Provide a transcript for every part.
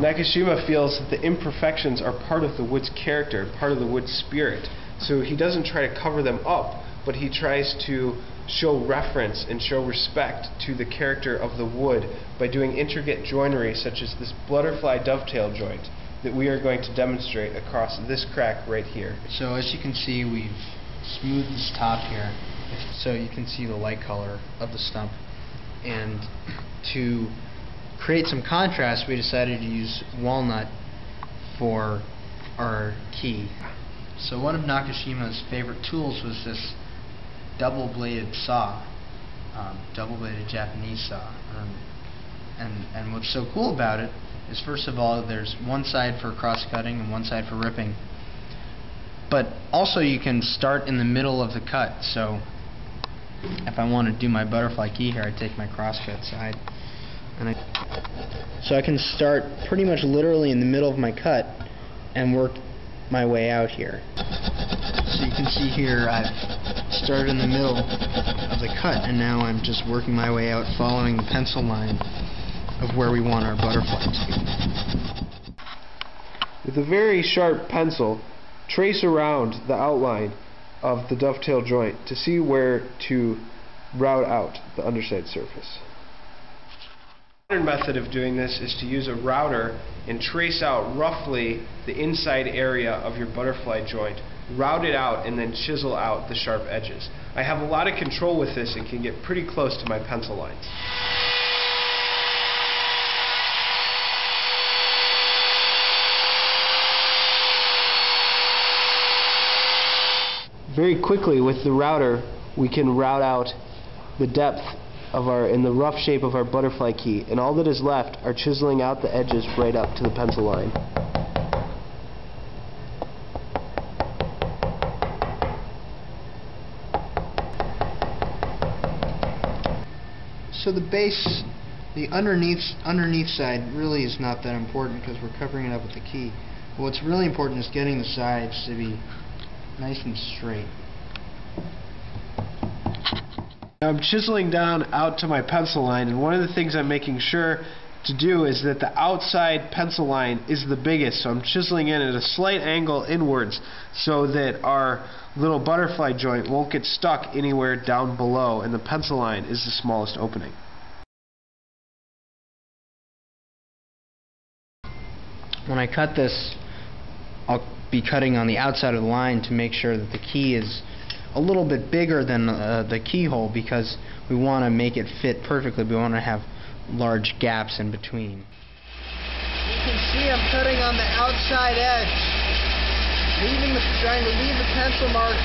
Nakashima feels that the imperfections are part of the wood's character, part of the wood's spirit. So he doesn't try to cover them up, but he tries to show reference and show respect to the character of the wood by doing intricate joinery such as this butterfly dovetail joint that we are going to demonstrate across this crack right here. So as you can see, we've smoothed this top here so you can see the light color of the stump. And to create some contrast, we decided to use walnut for our key. So one of Nakashima's favorite tools was this double-bladed saw, double-bladed Japanese saw. And what's so cool about it is, first of all, there's one side for cross-cutting and one side for ripping. But also you can start in the middle of the cut. So if I want to do my butterfly key here, I take my cross-cut side, and so I can start pretty much literally in the middle of my cut and work my way out here. So you can see here I've started in the middle of the cut, and now I'm just working my way out following the pencil line of where we want our butterfly to be. With a very sharp pencil, trace around the outline of the dovetail joint to see where to route out the underside surface. The modern method of doing this is to use a router and trace out roughly the inside area of your butterfly joint, route it out, and then chisel out the sharp edges. I have a lot of control with this and can get pretty close to my pencil lines. Very quickly with the router we can route out the depth of in the rough shape of our butterfly key, and all that is left are chiseling out the edges right up to the pencil line. So the base, the underneath side really is not that important because we're covering it up with the key. But what's really important is getting the sides to be nice and straight. Now I'm chiseling down out to my pencil line, and one of the things I'm making sure to do is that the outside pencil line is the biggest, so I'm chiseling in at a slight angle inwards so that our little butterfly joint won't get stuck anywhere down below, and the pencil line is the smallest opening. When I cut this, I'll be cutting on the outside of the line to make sure that the key is a little bit bigger than the keyhole, because we want to make it fit perfectly. We want to have large gaps in between. You can see I'm cutting on the outside edge, trying to leave the pencil mark.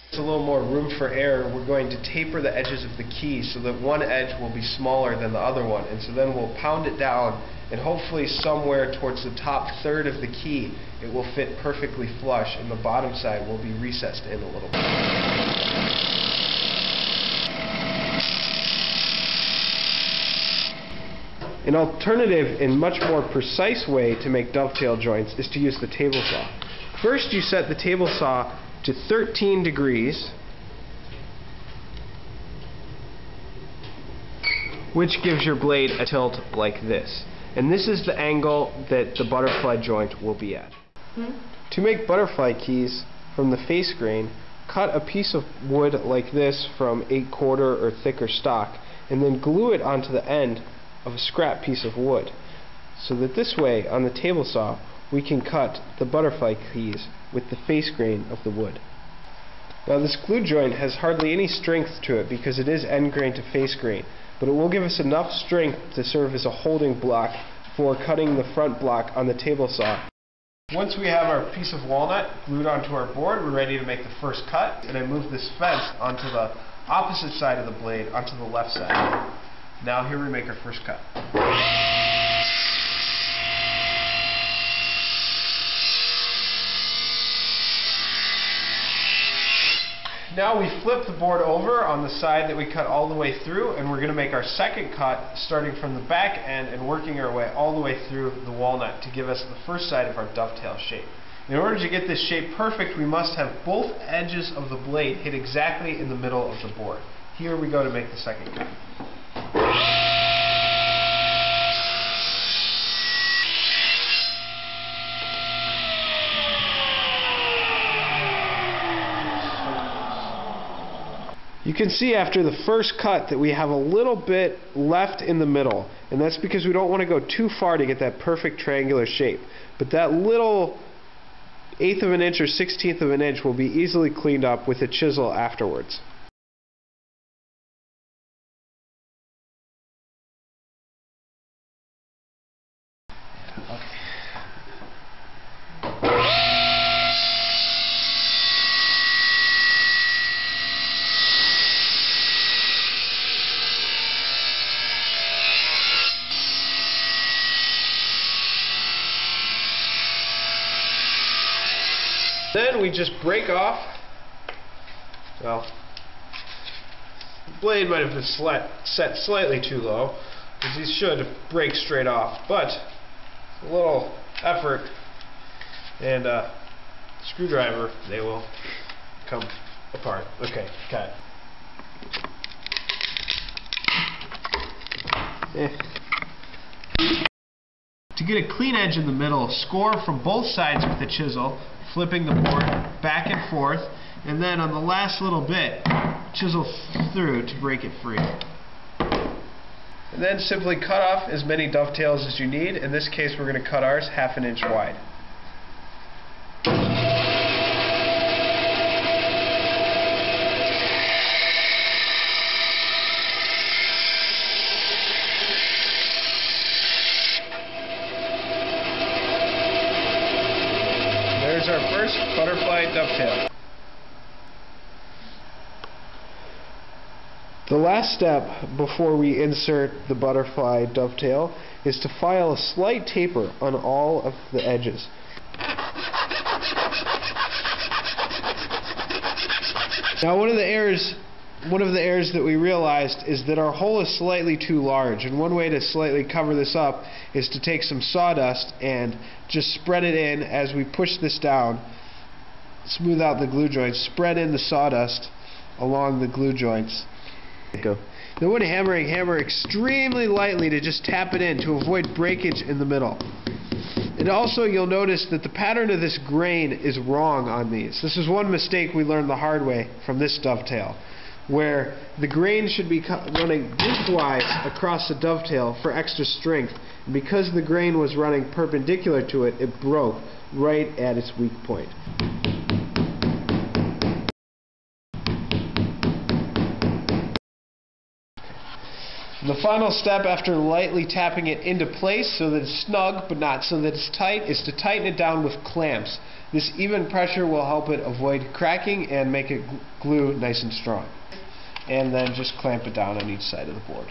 It's a little more room for error. We're going to taper the edges of the key so that one edge will be smaller than the other one, and so then we'll pound it down, and hopefully somewhere towards the top third of the key it will fit perfectly flush, and the bottom side will be recessed in a little bit. An alternative and much more precise way to make dovetail joints is to use the table saw. First you set the table saw to 13 degrees, which gives your blade a tilt like this. And this is the angle that the butterfly joint will be at. To make butterfly keys from the face grain, cut a piece of wood like this from 8/4 or thicker stock, and then glue it onto the end of a scrap piece of wood, so that this way on the table saw we can cut the butterfly keys with the face grain of the wood. Now this glue joint has hardly any strength to it because it is end grain to face grain, but it will give us enough strength to serve as a holding block for cutting the front block on the table saw. Once we have our piece of walnut glued onto our board, we're ready to make the first cut, and I move this fence onto the opposite side of the blade, onto the left side. Now here we make our first cut. Now we flip the board over on the side that we cut all the way through, and we're going to make our second cut starting from the back end and working our way all the way through the walnut to give us the first side of our dovetail shape. In order to get this shape perfect, we must have both edges of the blade hit exactly in the middle of the board. Here we go to make the second cut. You can see after the first cut that we have a little bit left in the middle, and that's because we don't want to go too far to get that perfect triangular shape. But that little 1/8 of an inch or 1/16 of an inch will be easily cleaned up with a chisel afterwards. Then we just break off. Well, the blade might have been set slightly too low, because these should break straight off, but a little effort and a screwdriver, they will come apart. Okay, cut. To get a clean edge in the middle, score from both sides with the chisel, flipping the board back and forth, and then on the last little bit, chisel through to break it free. And then simply cut off as many dovetails as you need. In this case, we're going to cut ours 1/2 inch wide. There's our first butterfly dovetail. The last step before we insert the butterfly dovetail is to file a slight taper on all of the edges. Now one of the errors that we realized is that our hole is slightly too large, and one way to slightly cover this up is to take some sawdust and just spread it in as we push this down, smooth out the glue joints, spread in the sawdust along the glue joints. Go. Then when hammering, hammer extremely lightly to just tap it in to avoid breakage in the middle. And also you'll notice that the pattern of this grain is wrong on these. This is one mistake we learned the hard way from this dovetail, where the grain should be running lengthwise across the dovetail for extra strength. And because the grain was running perpendicular to it, it broke right at its weak point. The final step after lightly tapping it into place so that it's snug but not so that it's tight is to tighten it down with clamps. This even pressure will help it avoid cracking and make it glue nice and strong. And then just clamp it down on each side of the board.